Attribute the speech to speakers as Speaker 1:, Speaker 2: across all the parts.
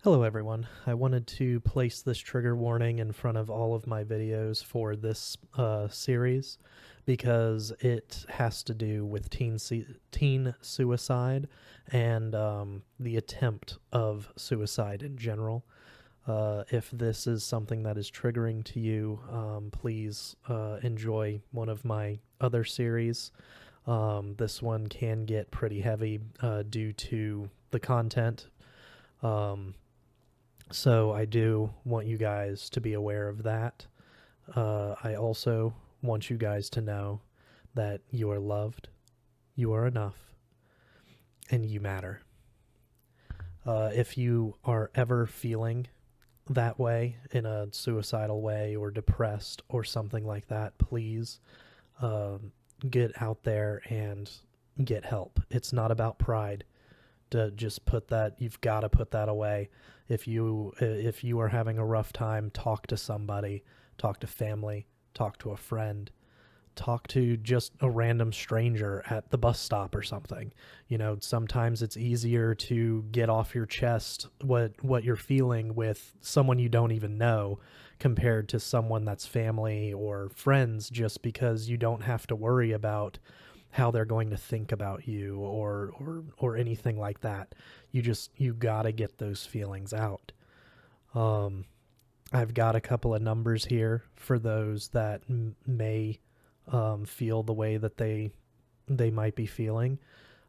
Speaker 1: Hello everyone. I wanted to place this trigger warning in front of all of my videos for this series because it has to do with teen suicide and the attempt of suicide in general. If this is something that is triggering to you, please enjoy one of my other series. This one can get pretty heavy due to the content. So I do want you guys to be aware of that. I also want you guys to know that you are loved, you are enough, and you matter. If you are ever feeling that way, in a suicidal way or depressed or something like that, please get out there and get help. It's not about pride. To just put that, you've got to put that away. If you are having a rough time, talk to somebody, talk to family, talk to a friend, talk to just a random stranger at the bus stop or something. You know, sometimes it's easier to get off your chest what you're feeling with someone you don't even know compared to someone that's family or friends, just because you don't have to worry about how they're going to think about you or anything like that. You gotta get those feelings out. I've got a couple of numbers here for those that may feel the way that they might be feeling.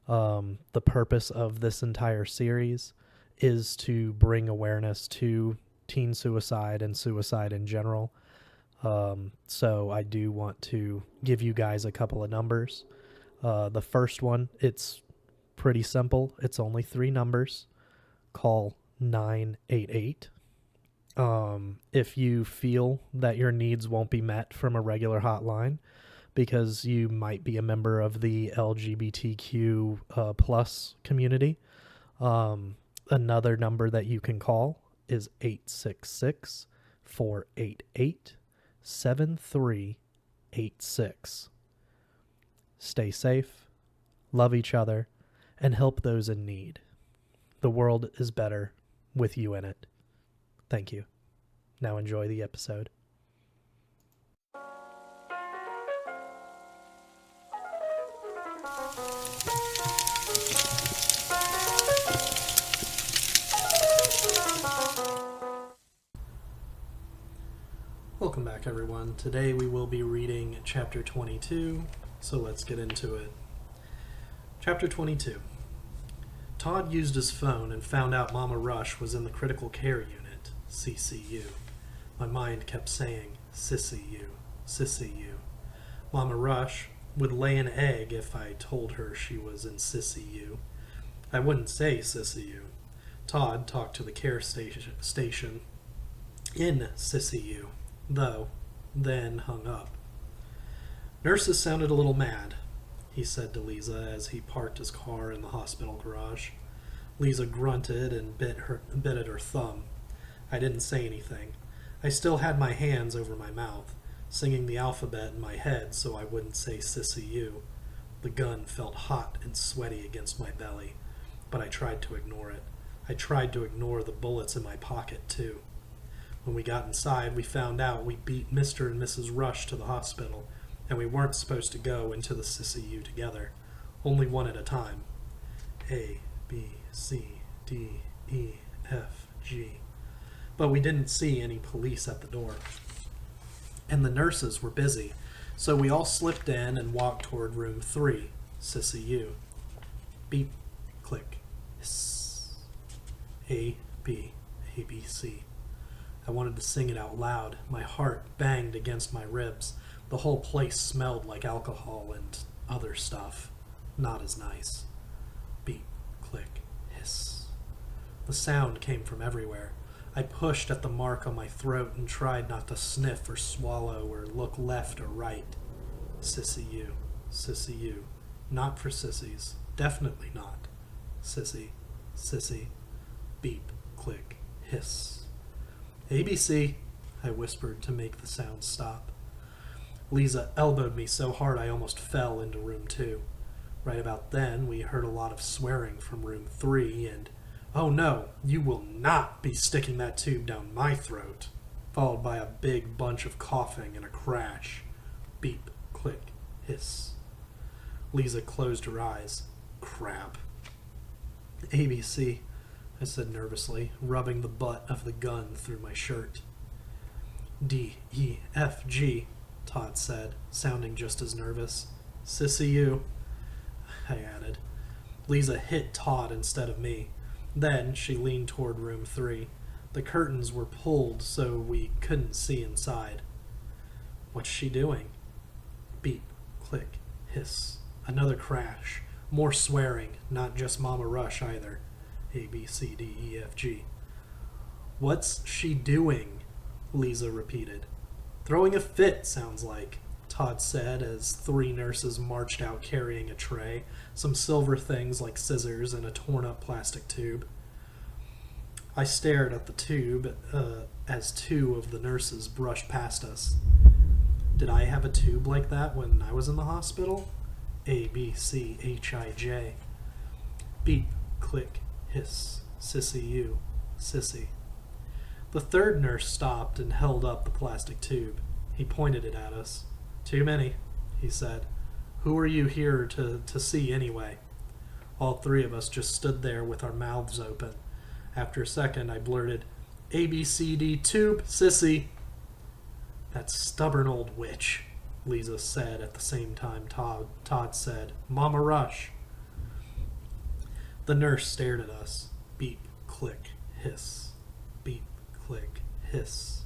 Speaker 1: The purpose of this entire series is to bring awareness to teen suicide and suicide in general. So I do want to give you guys a couple of numbers. The first one, it's pretty simple. It's only 3 numbers. Call 988. If you feel that your needs won't be met from a regular hotline because you might be a member of the LGBTQ plus community, another number that you can call is 866-488-7386. Stay safe, love each other, and help those in need. The world is better with you in it. Thank you. Now enjoy the episode. Welcome back, everyone. Today we will be reading chapter 22, so let's get into it. Chapter 22. Todd used his phone and found out Mama Rush was in the critical care unit, CCU. My mind kept saying, CCU, CCU. Mama Rush would lay an egg if I told her she was in CCU. I wouldn't say CCU. Todd talked to the care station in CCU, though, then hung up. Nurses sounded a little mad, he said to Lisa as he parked his car in the hospital garage. Lisa grunted and bit at her thumb. I didn't say anything. I still had my hands over my mouth, singing the alphabet in my head so I wouldn't say CCU. The gun felt hot and sweaty against my belly, but I tried to ignore it. I tried to ignore the bullets in my pocket, too. When we got inside, we found out we beat Mr. and Mrs. Rush to the hospital, and we weren't supposed to go into the CCU together, only one at a time. A, B, C, D, E, F, G. But we didn't see any police at the door. And the nurses were busy, so we all slipped in and walked toward room 3, CCU. Beep, click, hiss. A, B, A, B, C. I wanted to sing it out loud. My heart banged against my ribs. The whole place smelled like alcohol and other stuff. Not as nice. Beep, click, hiss. The sound came from everywhere. I pushed at the mark on my throat and tried not to sniff or swallow or look left or right. CCU, CCU. Not for sissies. Definitely not. Sissy, sissy. Beep, click, hiss. ABC, I whispered to make the sound stop. Lisa elbowed me so hard I almost fell into room 2. Right about then, we heard a lot of swearing from room 3, and "Oh no, you will not be sticking that tube down my throat," followed by a big bunch of coughing and a crash. Beep, click, hiss. Lisa closed her eyes. Crap. ABC, I said nervously, rubbing the butt of the gun through my shirt. D-E-F-G, Todd said, sounding just as nervous. Sissy you, I added. Lisa hit Todd instead of me. Then she leaned toward room 3. The curtains were pulled so we couldn't see inside. What's she doing? Beep, click, hiss. Another crash. More swearing, not just Mama Rush either. A, B, C, D, E, F, G. What's she doing? Lisa repeated. Throwing a fit, sounds like, Todd said as 3 nurses marched out carrying a tray, some silver things like scissors, and a torn-up plastic tube. I stared at the tube as 2 of the nurses brushed past us. Did I have a tube like that when I was in the hospital? A, B, C, H, I, J. Beep, click, hiss. Sissy you, sissy. The 3rd nurse stopped and held up the plastic tube. He pointed it at us. Too many, he said. Who are you here to see anyway? All 3 of us just stood there with our mouths open. After a second, I blurted, A, B, C, D, tube, sissy. That stubborn old witch, Lisa said at the same time Todd said, Mama Rush. The nurse stared at us. Beep, click, hiss. Beep, click, hiss.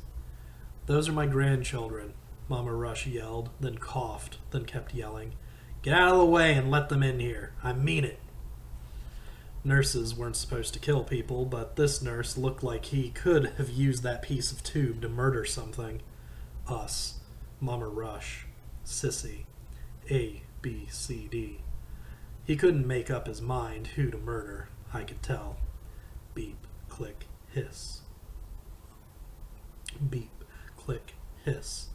Speaker 1: Those are my grandchildren, Mama Rush yelled, then coughed, then kept yelling. Get out of the way and let them in here. I mean it. Nurses weren't supposed to kill people, but this nurse looked like he could have used that piece of tube to murder something. Us, Mama Rush, Sissy, A, B, C, D. He couldn't make up his mind who to murder, I could tell. Beep, click, hiss. Beep, click, hiss.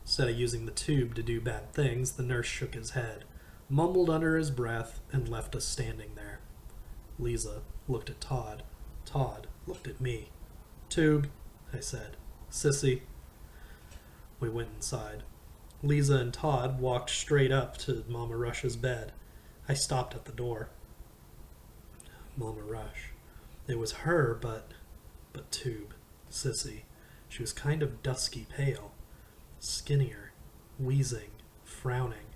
Speaker 1: Instead of using the tube to do bad things, the nurse shook his head, mumbled under his breath, and left us standing there. Lisa looked at Todd. Todd looked at me. Tube, I said. Sissy. We went inside. Lisa and Todd walked straight up to Mama Rush's bed. I stopped at the door. Mama Rush. It was her, but Tube, Sissy. She was kind of dusky pale, skinnier, wheezing, frowning,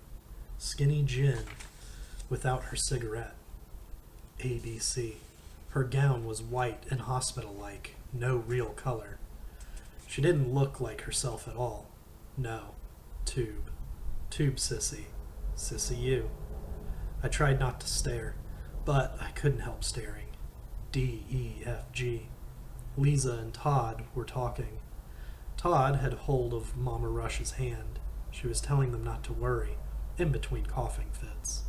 Speaker 1: skinny gin, without her cigarette. ABC. Her gown was white and hospital-like, no real color. She didn't look like herself at all. No. Tube. Tube Sissy. Sissy you. I tried not to stare, but I couldn't help staring. D, E, F, G. Lisa and Todd were talking. Todd had hold of Mama Rush's hand. She was telling them not to worry, in between coughing fits.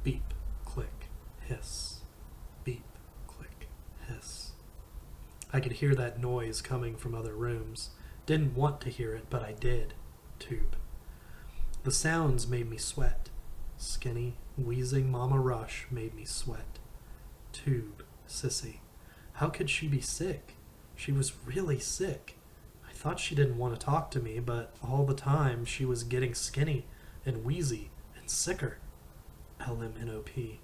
Speaker 1: Beep, click, hiss. Beep, click, hiss. I could hear that noise coming from other rooms. Didn't want to hear it, but I did. Tube. The sounds made me sweat. Skinny, wheezing Mama Rush made me sweat. Tube, Sissy. How could she be sick? She was really sick. I thought she didn't want to talk to me, but all the time she was getting skinny and wheezy and sicker. LMNOP.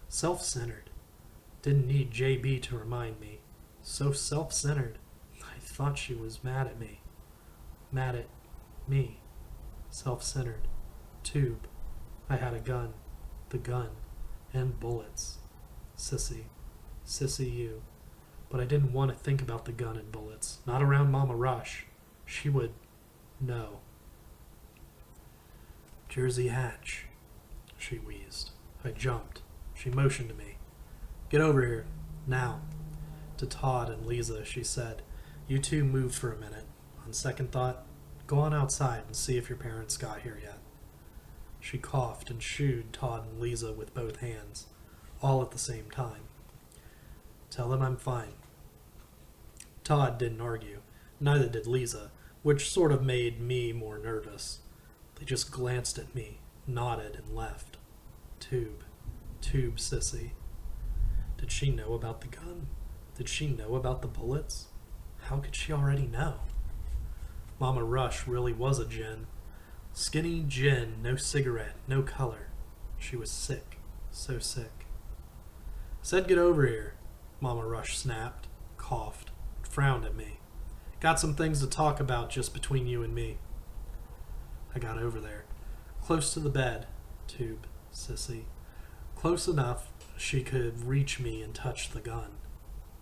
Speaker 1: Self-centered. Didn't need JB to remind me. So self-centered. I thought she was mad at me. Mad at me. Self-centered. Tube. I had a gun. The gun. And bullets. Sissy. Sissy you. But I didn't want to think about the gun and bullets. Not around Mama Rush. She would know. Jersey Hatch, she wheezed. I jumped. She motioned to me. Get over here. Now. To Todd and Lisa, she said, You two move for a minute. On second thought, go on outside and see if your parents got here yet. She coughed and shooed Todd and Lisa with both hands, all at the same time. Tell them I'm fine. Todd didn't argue. Neither did Lisa, which sort of made me more nervous. They just glanced at me, nodded, and left. Tube. Tube Sissy. Did Did she know about the gun? Did she know about the bullets? How could she already know? Mama Rush really was a gin. Skinny gin, no cigarette, no color. She was sick, so sick. Said get over here, Mama Rush snapped, coughed, frowned at me. Got some things to talk about just between you and me. I got over there, close to the bed, tube, sissy. Close enough she could reach me and touch the gun.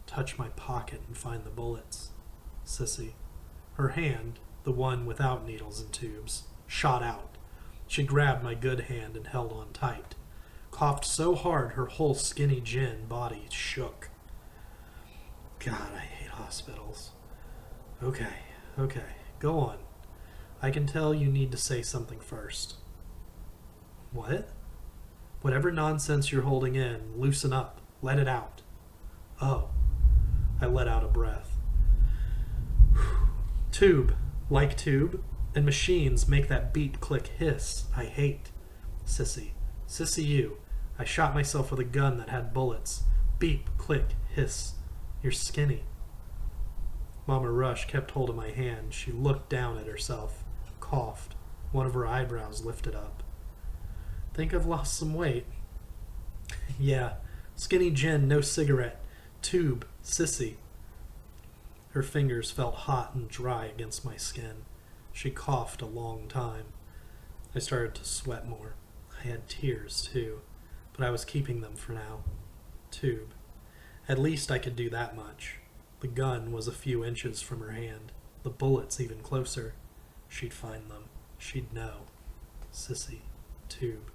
Speaker 1: Touch my pocket and find the bullets. Sissy. Her hand, the one without needles and tubes, shot out. She grabbed my good hand and held on tight. Coughed so hard her whole skinny gin body shook. God, I hate hospitals. Okay, go on. I can tell you need to say something first. What? Whatever nonsense you're holding in, loosen up. Let it out. Oh. I let out a breath. Tube. Like tube. And machines make that beep, click, hiss. I hate. Sissy. Sissy you. I shot myself with a gun that had bullets. Beep, click, hiss. You're skinny. Mama Rush kept hold of my hand. She looked down at herself. Coughed. One of her eyebrows lifted up. Think I've lost some weight. Yeah. Skinny gin, no cigarette. Tube. Sissy. Her fingers felt hot and dry against my skin. She coughed a long time. I started to sweat more. I had tears, too, but I was keeping them for now. Tube. At least I could do that much. The gun was a few inches from her hand. The bullets even closer. She'd find them. She'd know. Sissy. Tube.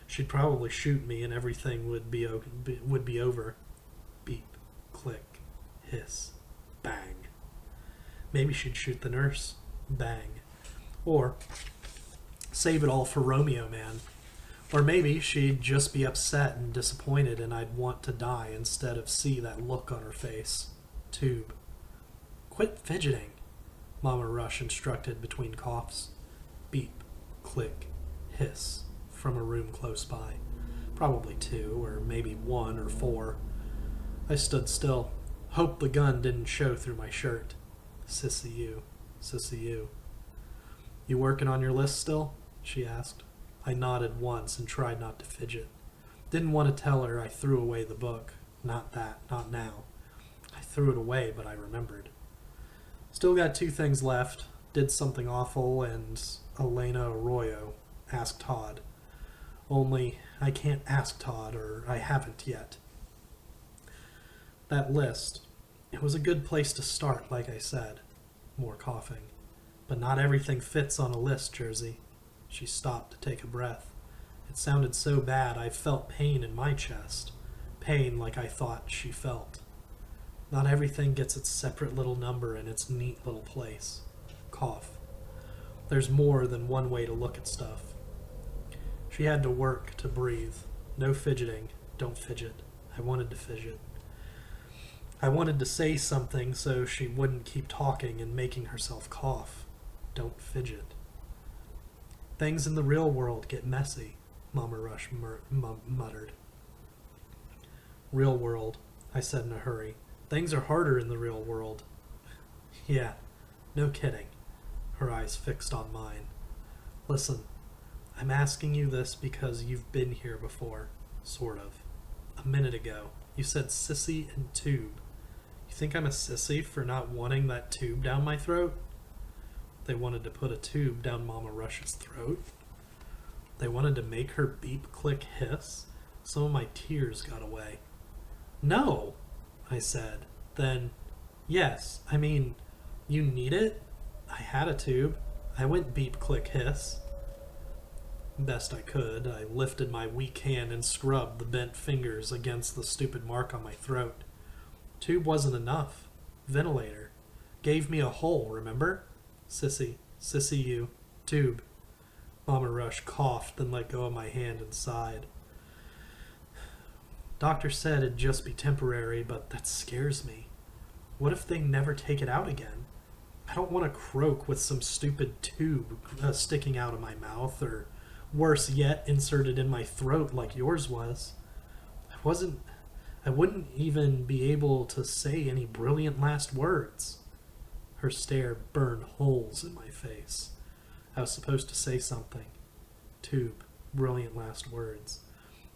Speaker 1: She'd probably shoot me and everything would be over. Beep. Click. Hiss. Bang. Maybe she'd shoot the nurse. Bang. Or save it all for Romeo, man. Or maybe she'd just be upset and disappointed and I'd want to die instead of see that look on her face. Tube. Quit fidgeting, Mama Rush instructed between coughs. Beep. Click. Hiss. From a room close by. Probably 2, or maybe 1 or 4. I stood still. Hoped the gun didn't show through my shirt. Sissy you. Sissy you. You working on your list still? She asked. I nodded once and tried not to fidget. Didn't want to tell her I threw away the book. Not that. Not now. I threw it away, but I remembered. Still got 2 things left. Did something awful and Elena Arroyo. Asked Todd. Only I can't ask Todd, or I haven't yet. That list. It was a good place to start, like I said. More coughing. But not everything fits on a list, Jersey. She stopped to take a breath. It sounded so bad I felt pain in my chest. Pain like I thought she felt. Not everything gets its separate little number in its neat little place. Cough. There's more than one way to look at stuff. She had to work to breathe. No fidgeting. Don't fidget. I wanted to fidget. I wanted to say something so she wouldn't keep talking and making herself cough. Don't fidget. Things in the real world get messy, Mama Rush muttered. Real world, I said in a hurry. Things are harder in the real world. Yeah, no kidding. Her eyes fixed on mine. Listen, I'm asking you this because you've been here before, sort of. A minute ago, you said sissy and tube. You think I'm a sissy for not wanting that tube down my throat? They wanted to put a tube down Mama Rush's throat. They wanted to make her beep, click, hiss. Some of my tears got away. No, I said. Then, yes, I mean, you need it? I had a tube. I went beep, click, hiss. Best I could, I lifted my weak hand and scrubbed the bent fingers against the stupid mark on my throat. Tube wasn't enough. Ventilator. Gave me a hole, remember? Sissy. Sissy you. Tube. Mama Rush coughed, then let go of my hand and sighed. Doctor said it'd just be temporary, but that scares me. What if they never take it out again? I don't want to croak with some stupid tube sticking out of my mouth, or worse yet, inserted in my throat like yours was. I wouldn't even be able to say any brilliant last words. Her stare burned holes in my face. I was supposed to say something. Tube, brilliant last words.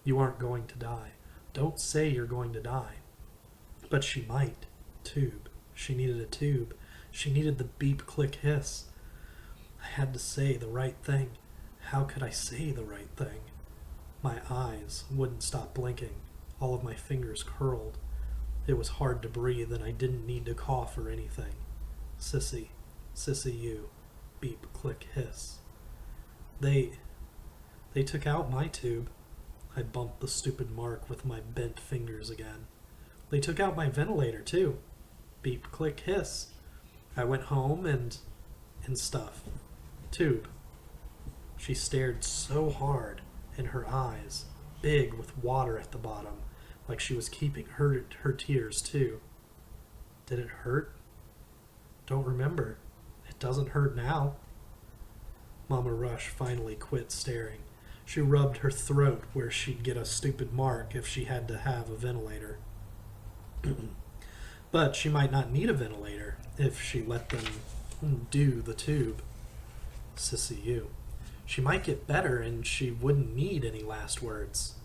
Speaker 1: You aren't going to die. Don't say you're going to die. But she might. Tube. She needed a tube. She needed the beep, click, hiss. I had to say the right thing. How could I say the right thing? My eyes wouldn't stop blinking. All of my fingers curled. It was hard to breathe, and I didn't need to cough or anything. Sissy. Sissy you. Beep, click, hiss. They took out my tube. I bumped the stupid mark with my bent fingers again. They took out my ventilator, too. Beep, click, hiss. I went home and stuff. Tube. She stared so hard, and her eyes, big with water at the bottom, like she was keeping her tears, too. Did it hurt? Don't remember. It doesn't hurt now. Mama Rush finally quit staring. She rubbed her throat where she'd get a stupid mark if she had to have a ventilator. But she might not need a ventilator if she let them do the tube. Sissy you. She might get better and she wouldn't need any last words.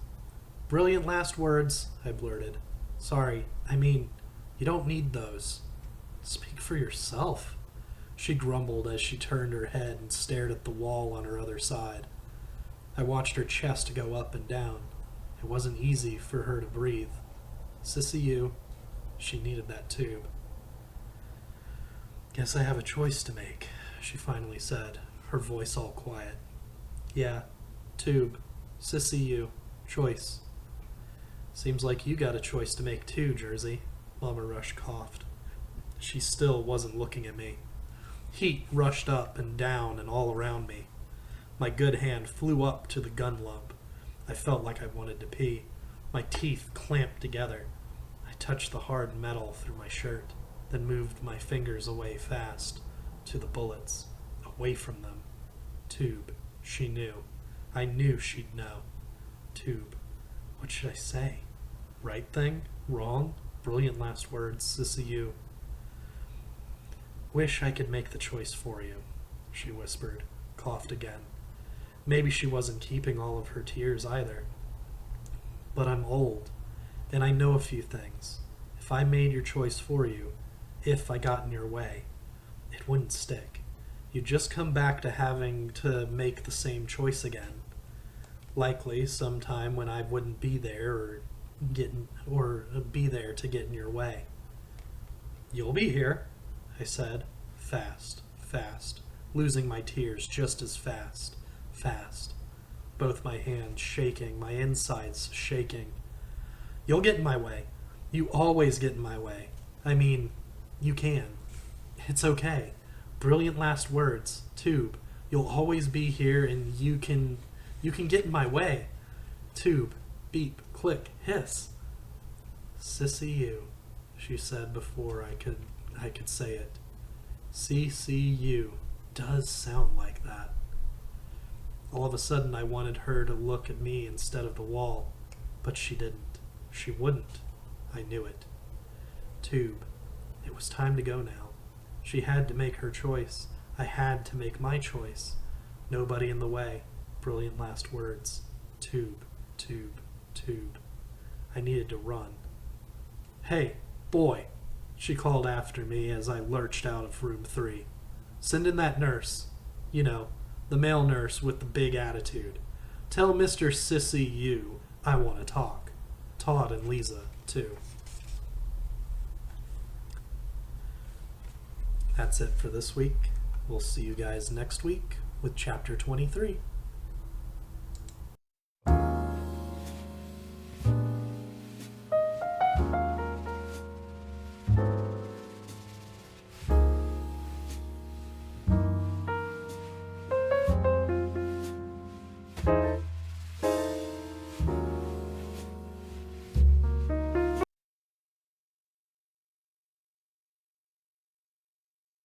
Speaker 1: Brilliant last words, I blurted. Sorry, I mean, you don't need those. Speak for yourself, she grumbled as she turned her head and stared at the wall on her other side. I watched her chest go up and down. It wasn't easy for her to breathe. Sissy you, she needed that tube. Guess I have a choice to make, she finally said, her voice all quiet. Yeah, tube. Sissy you. Choice. Seems like you got a choice to make too, Jersey. Mama Rush coughed. She still wasn't looking at me. Heat rushed up and down and all around me. My good hand flew up to the gun lump. I felt like I wanted to pee. My teeth clamped together. I touched the hard metal through my shirt, then moved my fingers away fast, to the bullets, away from them. Tube. She knew. I knew she'd know. Tube. What should I say? Right thing? Wrong? Brilliant last words, Sissy you. Wish I could make the choice for you, she whispered, coughed again. Maybe she wasn't keeping all of her tears either. But I'm old, and I know a few things. If I made your choice for you, if I got in your way, it wouldn't stick. You'd just come back to having to make the same choice again. Likely sometime when I wouldn't be there or be there to get in your way. You'll be here, I said, fast, losing my tears just as fast. Both my hands shaking, my insides shaking. You'll get in my way. You always get in my way. I mean, you can. It's okay. Brilliant last words, Tube. You'll always be here and you can get in my way. Tube, beep, click, hiss. Sissy you, she said before I could say it. CCU does sound like that. All of a sudden I wanted her to look at me instead of the wall, but she didn't. She wouldn't. I knew it. Tube. It was time to go now. She had to make her choice. I had to make my choice. Nobody in the way. Brilliant last words. Tube, tube, tube. I needed to run. Hey, boy, she called after me as I lurched out of room 3. Send in that nurse. You know, the male nurse with the big attitude. Tell Mr. Sissy you I want to talk. Todd and Lisa, too. That's it for this week. We'll see you guys next week with Chapter 23.